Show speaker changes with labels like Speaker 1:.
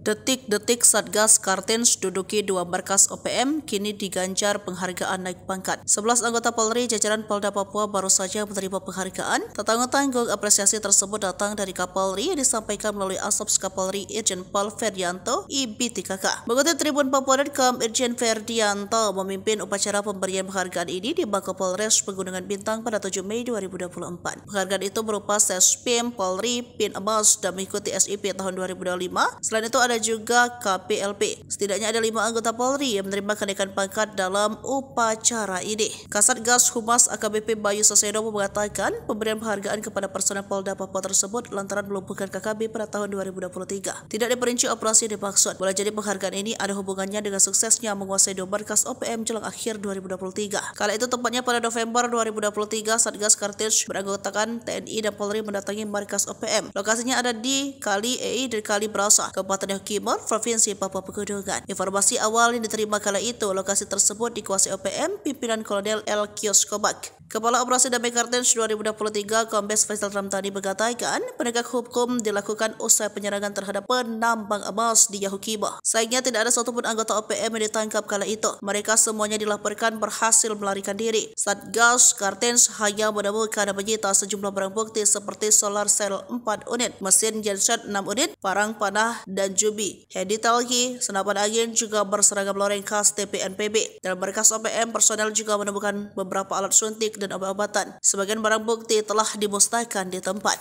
Speaker 1: Detik-detik Satgas Kartens duduki 2 markas OPM kini diganjar penghargaan naik pangkat. 11 anggota Polri jajaran Polda Papua baru saja menerima penghargaan. Tanggung apresiasi tersebut datang dari Kapolri yang disampaikan melalui Asopse Kapolri Irjen Pol Ferdianto IBTKK. Mengutip Tribun Papua.com, Irjen Ferdianto memimpin upacara pemberian penghargaan ini di Mako Polres Pegunungan Bintang pada 7 Mei 2024. Penghargaan itu berupa Sespim Polri Pin Emas dan mengikuti SIP tahun 2025. Selain itu ada juga KPLP. Setidaknya ada 5 anggota Polri yang menerima kenaikan pangkat dalam upacara ini. Kasatgas Humas AKBP Bayu Sasedo mengatakan pemberian penghargaan kepada personel Polda Papua tersebut lantaran melumpuhkan KKB pada tahun 2023. Tidak diperinci operasi dimaksud. Boleh jadi penghargaan ini ada hubungannya dengan suksesnya menguasai 2 markas OPM jelang akhir 2023. Kala itu tepatnya pada November 2023, Satgas Kartens beranggotakan TNI dan Polri mendatangi markas OPM. Lokasinya ada di Kali Ei dan Kali Brasa, Kabupaten Timur, Provinsi Papua Pegunungan. Informasi awal yang diterima kala itu, lokasi tersebut dikuasai OPM pimpinan Kolonel L. Kioskobak. Kepala Operasi Damai Kartens 2023 Kombes Faisal Ramtani mengatakan penegak hukum dilakukan usai penyerangan terhadap penambang emas di Yahukiba. Sayangnya tidak ada satupun anggota OPM yang ditangkap kala itu. Mereka semuanya dilaporkan berhasil melarikan diri. Satgas Kartens hanya menemukan dan menyita sejumlah barang bukti seperti solar cell 4 unit, mesin genset 6 unit, parang panah dan jubi, hedi talki, senapan angin juga berseragam loreng khas TPNPB. Dalam markas OPM, personel juga menemukan beberapa alat suntik dan obat-obatan. Sebagian barang bukti telah dimusnahkan di tempat.